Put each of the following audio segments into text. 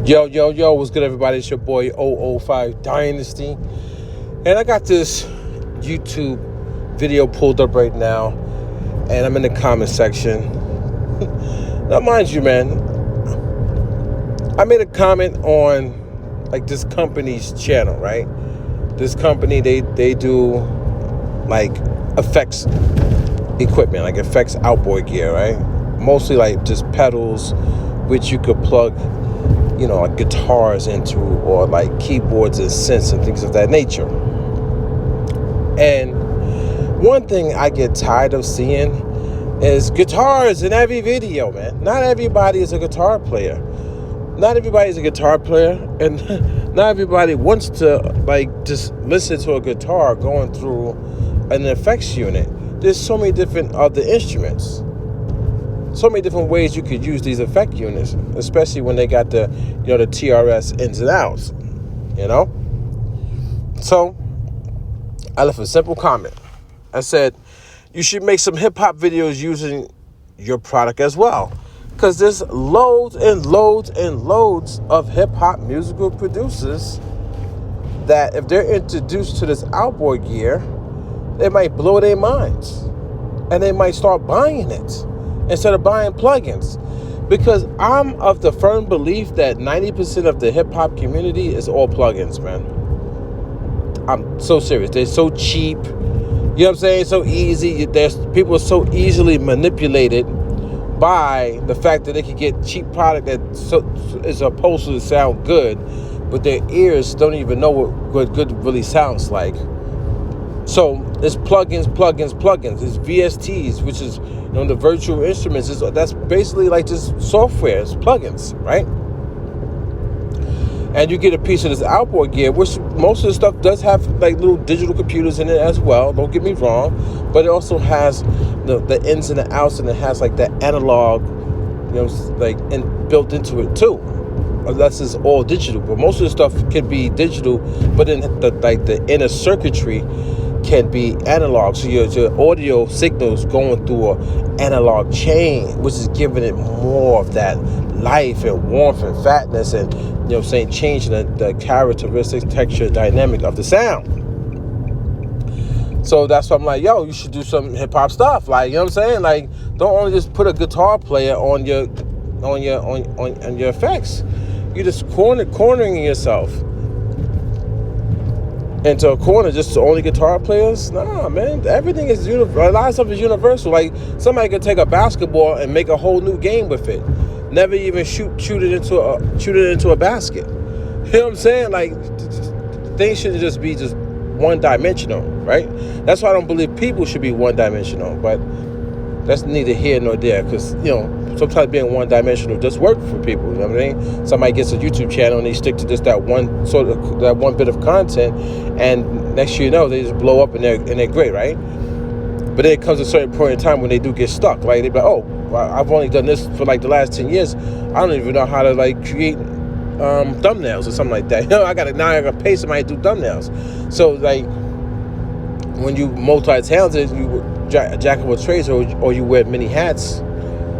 Yo, what's good, everybody? It's your boy 005 Dynasty. And I got this YouTube video pulled up right now, and I'm in the comment section. Now, mind you, man, I made a comment on like this company's channel, right? This company, they do like effects equipment, like effects outboard gear, right? Mostly like just pedals, which you could plug, like guitars into, or like keyboards and synths and things of that nature. And one thing I get tired of seeing is guitars in every video, man. Not everybody is a guitar player. Not everybody's a guitar player, and not everybody wants to like just listen to a guitar going through an effects unit. There's so many different other instruments. So many different ways you could use these effect units, especially when they got the TRS ins and outs, So I left a simple comment. I said, you should make some hip hop videos using your product as well. Because there's loads and loads and loads of hip hop musical producers that if they're introduced to this outboard gear, it might blow their minds. And they might start buying it instead of buying plugins. Because I'm of the firm belief that 90% of the hip-hop community is all plugins, man. I'm so serious. They're so cheap. You know what I'm saying? So easy. People are so easily manipulated by the fact that they can get cheap product that is supposed to sound good, but their ears don't even know what good really sounds like. So it's plugins. It's VSTs, which is the virtual instruments. That's basically like just software. It's plugins, right? And you get a piece of this outboard gear, which most of the stuff does have like little digital computers in it as well. Don't get me wrong, but it also has the ins and the outs, and it has like that analog, built into it too. Unless it's all digital, but most of the stuff can be digital, but then the inner circuitry can be analog. So your audio signals going through an analog chain, which is giving it more of that life and warmth and fatness, and changing the characteristics, texture, dynamic of the sound. So that's why I'm like, you should do some hip hop stuff. Like, you know what I'm saying? Like, don't only just put a guitar player on your effects. You're just cornering yourself into a corner just to only guitar players. Nah, man, everything is a lot of stuff is universal. Like, somebody could take a basketball and make a whole new game with it. Never even shoot it into a basket. You know what I'm saying? Like, things shouldn't just be just one-dimensional, right? That's why I don't believe people should be one-dimensional. But that's neither here nor there, because sometimes being one-dimensional does work for people. You know what I mean? Somebody gets a YouTube channel and they stick to just that one bit of content, and next year they just blow up and they're great, right? But then it comes a certain point in time when they do get stuck. Like, they be like, oh, well, I've only done this for like the last 10 years. I don't even know how to like create thumbnails or something like that. I gotta pay somebody to do thumbnails. So like, when you multi-talented, you jack of all trades, or you wear many hats,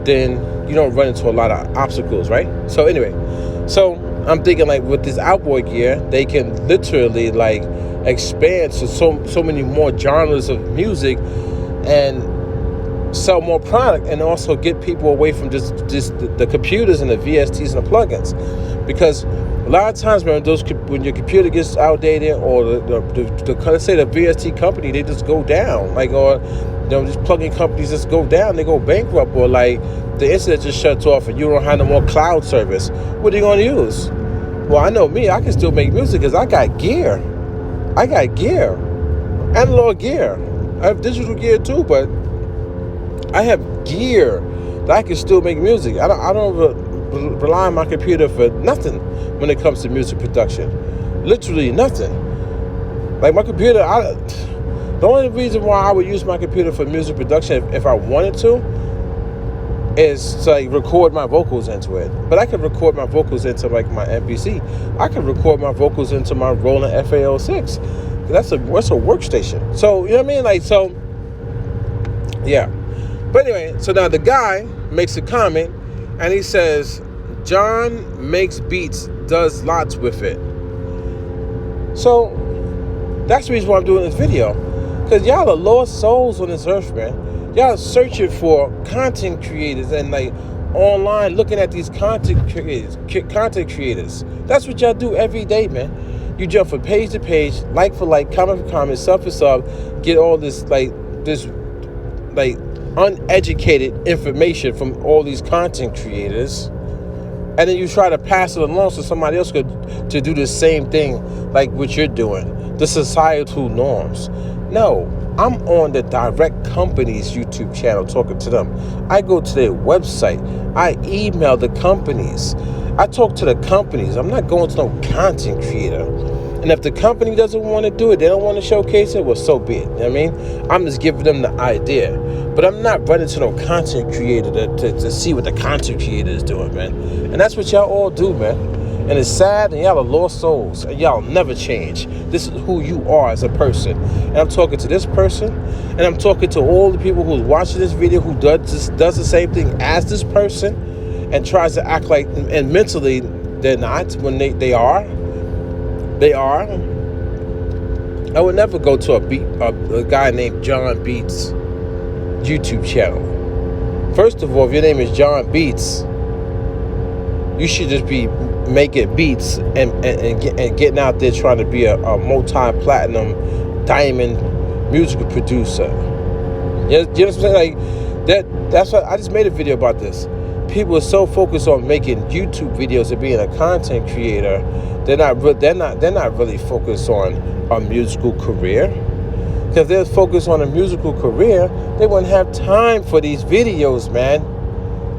then you don't run into a lot of obstacles, right? So anyway, I'm thinking like with this outboard gear, they can literally like expand to so many more genres of music and sell more product, and also get people away from just the computers and the VSTs and the plugins. Because a lot of times, man, when your computer gets outdated, or let's say the VST company, they just go down, like, or these plugin companies just go down, they go bankrupt, or like the internet just shuts off and you don't have no more cloud service. What are you going to use? Well, I know me, I can still make music because I got gear, analog gear. I have digital gear too, but I have gear that I can still make music. I don't rely on my computer for nothing when it comes to music production. Literally nothing. Like, my computer, the only reason why I would use my computer for music production, if I wanted to, is to like record my vocals into it. But I could record my vocals into like my MPC. I could record my vocals into my Roland FA06. That's a workstation. So, you know what I mean? Like, so, yeah. But anyway, so now the guy makes a comment, and he says, John Makes Beats does lots with it. So that's the reason why I'm doing this video. Because y'all are lost souls on this earth, man. Y'all searching for content creators and like online looking at these content creators. That's what y'all do every day, man. You jump from page to page, like for like, comment for comment, sub for sub, get all this uneducated information from all these content creators, and then you try to pass it along so somebody else could to do the same thing like what you're doing, the societal norms. No, I'm on the direct company's YouTube channel talking to them. I go to their website. I email the companies. I talk to the companies. I'm not going to no content creator. And if the company doesn't want to do it, they don't want to showcase it, well, so be it. You know what I mean? I'm just giving them the idea. But I'm not running to no content creator to see what the content creator is doing, man. And that's what y'all all do, man. And it's sad, and y'all are lost souls, and y'all never change. This is who you are as a person. And I'm talking to this person, and I'm talking to all the people who's watching this video who does the same thing as this person and tries to act like, and mentally they're not when they are. They are. I would never go to a guy named John Beats YouTube channel. First of all, if your name is John Beats, you should just be making beats and getting out there trying to be a multi-platinum diamond musical producer. You know what I'm saying? Like that's what I just made a video about this. People are so focused on making YouTube videos and being a content creator, they're not really focused on a musical career. Because if they're focused on a musical career, they wouldn't have time for these videos, man.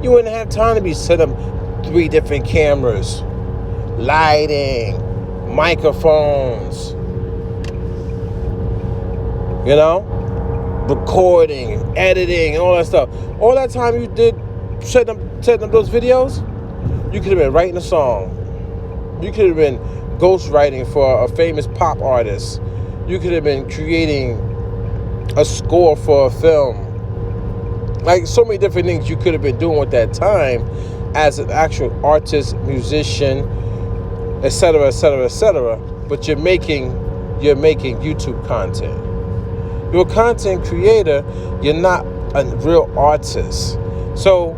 You wouldn't have time to be setting up 3 different cameras, lighting, microphones, you know, recording, editing, and all that stuff. All that time you did setting up those videos, you could have been writing a song. You could have been ghostwriting for a famous pop artist. You could have been creating a score for a film. Like so many different things you could have been doing with that time as an actual artist, musician, etc., etc., etc. But you're making YouTube content. You're a content creator. You're not a real artist. So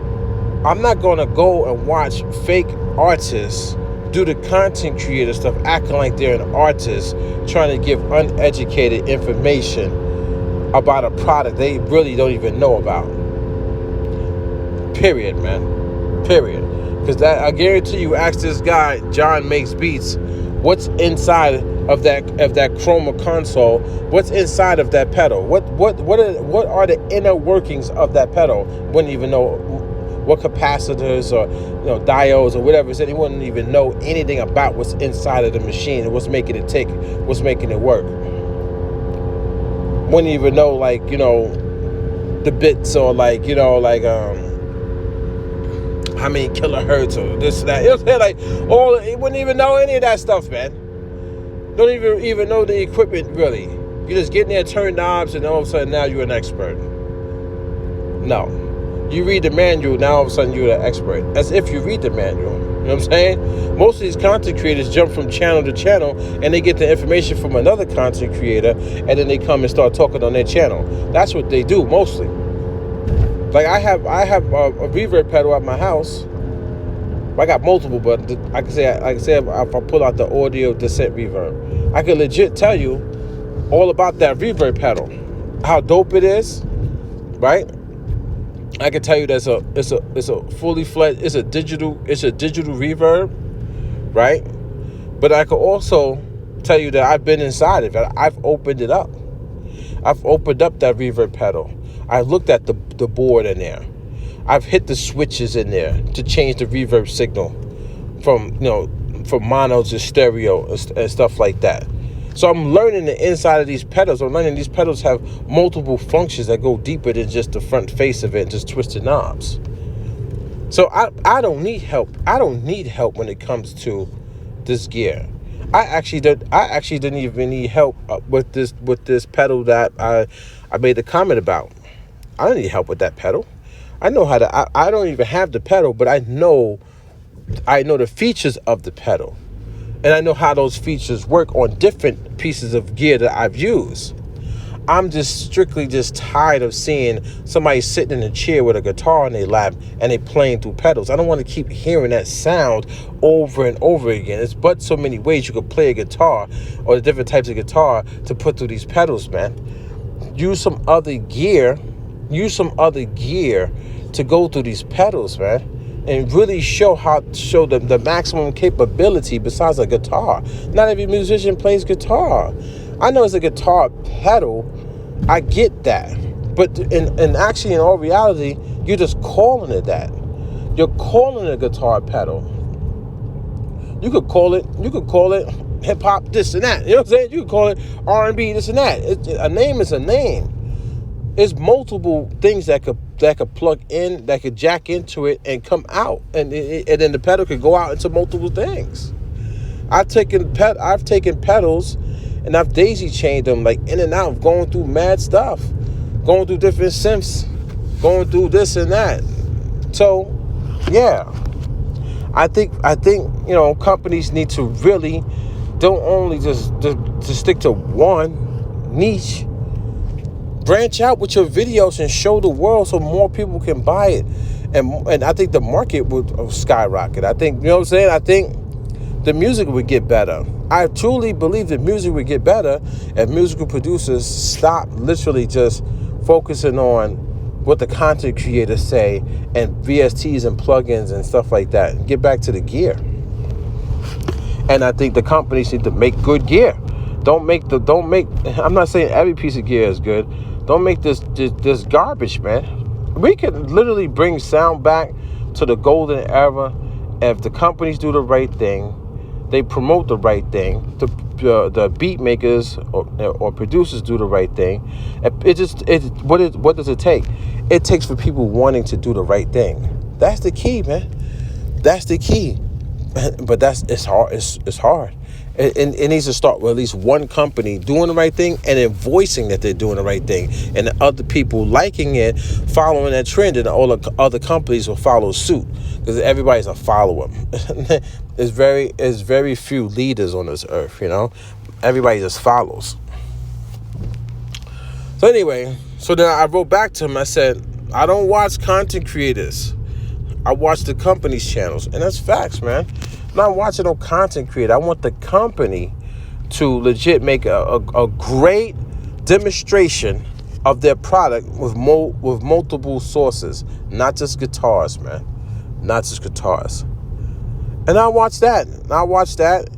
I'm not going to go and watch fake artists do the content creator stuff, acting like they're an artist, trying to give uneducated information about a product they really don't even know about. Period, man. Period. Because I guarantee you, ask this guy, John Makes Beats, what's inside of that chroma console? What's inside of that pedal? What are the inner workings of that pedal? Wouldn't even know what capacitors or diodes or whatever it is. He wouldn't even know anything about what's inside of the machine and what's making it tick, what's making it work. Wouldn't even know the bits or how many kilohertz or this or that. It was he wouldn't even know any of that stuff, man. Don't even know the equipment really. You just get in there, turn knobs, and all of a sudden now you're an expert. No. You read the manual, now all of a sudden you're an expert. As if you read the manual. You know what I'm saying? Most of these content creators jump from channel to channel and they get the information from another content creator and then they come and start talking on their channel. That's what they do mostly. Like I have a reverb pedal at my house. I got multiple, but I can say if I pull out the audio descent reverb, I can legit tell you all about that reverb pedal, how dope it is, right? I can tell you that it's a fully fledged, it's a digital reverb, right? But I could also tell you that I've been inside of it. I've opened it up. I've opened up that reverb pedal. I've looked at the board in there. I've hit the switches in there to change the reverb signal from mono to stereo and stuff like that. So I'm learning the inside of these pedals. I'm learning these pedals have multiple functions that go deeper than just the front face of it and just twisted knobs. So I don't need help. I don't need help when it comes to this gear. I actually didn't even need help with this pedal that I made a comment about. I don't need help with that pedal. I know how to. I don't even have the pedal, but I know I know the features of the pedal, and I know how those features work on different pieces of gear that I've used. I'm just strictly just tired of seeing somebody sitting in a chair with a guitar in their lap and they playing through pedals. I don't want to keep hearing that sound over and over again. There's but so many ways you could play a guitar, or the different types of guitar to put through these pedals, man. Use some other gear. Use some other gear to go through these pedals, man, and really show them the maximum capability besides a guitar. Not every musician plays guitar. I know it's a guitar pedal. I get that. But in all reality, you're just calling it that. You're calling it a guitar pedal. You could call it hip hop this and that. You know what I'm saying? You could call it R&B this and that. A name is a name. There's multiple things that could plug in, that could jack into it and come out, and then the pedal could go out into multiple things. I've taken pedals and I've daisy chained them, like in and out, going through mad stuff, going through different synths, going through this and that. So, yeah, I think companies need to really don't only just to stick to one niche. Branch out with your videos and show the world so more people can buy it, and I think the market would skyrocket. I think, you know what I'm saying? I think the music would get better. I truly believe that music would get better if musical producers stop literally just focusing on what the content creators say and VSTs and plugins and stuff like that, and get back to the gear. And I think the companies need to make good gear. Don't make. I'm not saying every piece of gear is good. Don't make this garbage, man. We can literally bring sound back to the golden era if the companies do the right thing. They promote the right thing. The beat makers or producers do the right thing. What does it take? It takes for people wanting to do the right thing. That's the key, man. That's the key. But it's hard. It's hard. It needs to start with at least one company doing the right thing and then voicing that they're doing the right thing, and the other people liking it, following that trend, and all the other companies will follow suit, because everybody's a follower. There's very few leaders on this earth, you know. Everybody just follows. So anyway, so then I wrote back to him. I said, I don't watch content creators. I watch the company's channels, and that's facts, man. I'm not watching no content creator. I want the company to legit make a great demonstration of their product with multiple sources, not just guitars, man. Not just guitars. And I watch that.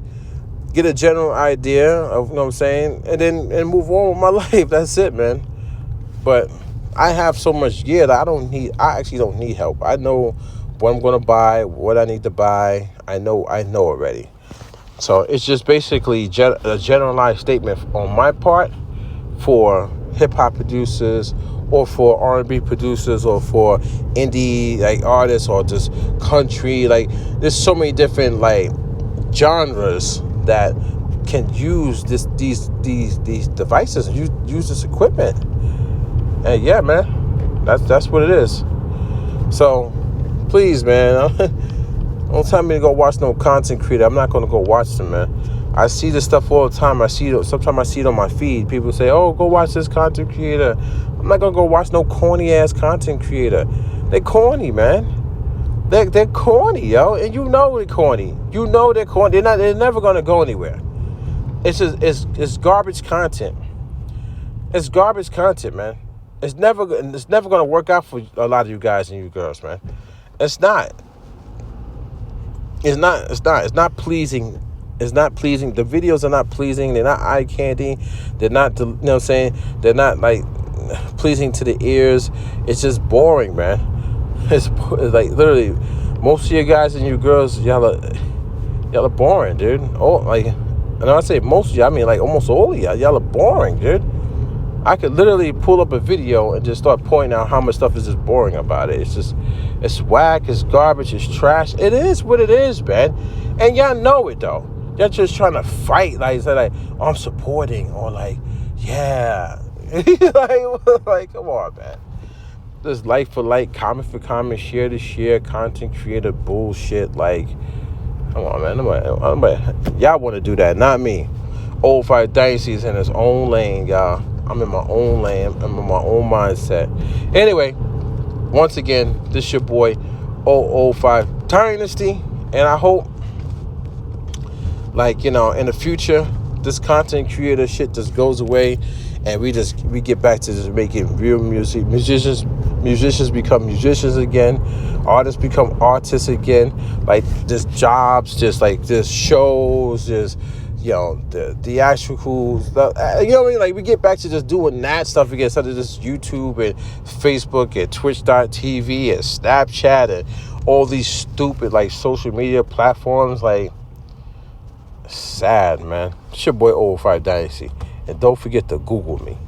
Get a general idea of, you know what I'm saying, and then move on with my life. That's it, man. But I have so much gear that I actually don't need help. I know what I'm going to buy, what I need to buy. I know already. So it's just basically a generalized statement on my part for hip-hop producers, or for R&B producers, or for indie like artists, or just country. Like, there's so many different like genres that can use these devices and use this equipment. And yeah, man, that's what it is. So please, man, don't tell me to go watch no content creator. I'm not going to go watch them, man. I see this stuff all the time. Sometimes I see it on my feed. People say, oh, go watch this content creator. I'm not going to go watch no corny-ass content creator. They're corny, man. They're corny, yo. And you know they're corny. You know they're corny. They're never going to go anywhere. It's garbage content. It's garbage content, man. It's never going to work out for a lot of you guys and you girls, man. It's not. It's not pleasing. It's not pleasing. The videos are not pleasing. They're not eye candy. They're not, you know what I'm saying? They're not like pleasing to the ears. It's just boring, man. It's like literally most of you guys and you girls, y'all are boring, dude. Oh, like, and when I say most of you, I mean like almost all of y'all are boring, dude. I could literally pull up a video and just start pointing out how much stuff is just boring about it. It's whack, it's garbage, it's trash. It is what it is, man. And y'all know it, though. Y'all just trying to fight, like, say, like, oh, I'm supporting, or like, yeah. like, come on, man. This like for like, comment for comment, share to share, content creator bullshit. Like, come on, man. Y'all want to do that, not me. Old Fight Dynasty is in its own lane, y'all. I'm in my own lane. I'm in my own mindset. Anyway, once again, this your boy, 005 Dynasty. And I hope, like, you know, in the future, this content creator shit just goes away, and we get back to just making real music. Musicians become musicians again. Artists become artists again. Like, just jobs, just like just shows, just, you know, the theatrical stuff. You know what I mean? Like, we get back to just doing that stuff again, instead of just YouTube and Facebook and Twitch.tv and Snapchat and all these stupid, like, social media platforms. Like, sad, man. It's your boy 005 Dynasty. And don't forget to Google me.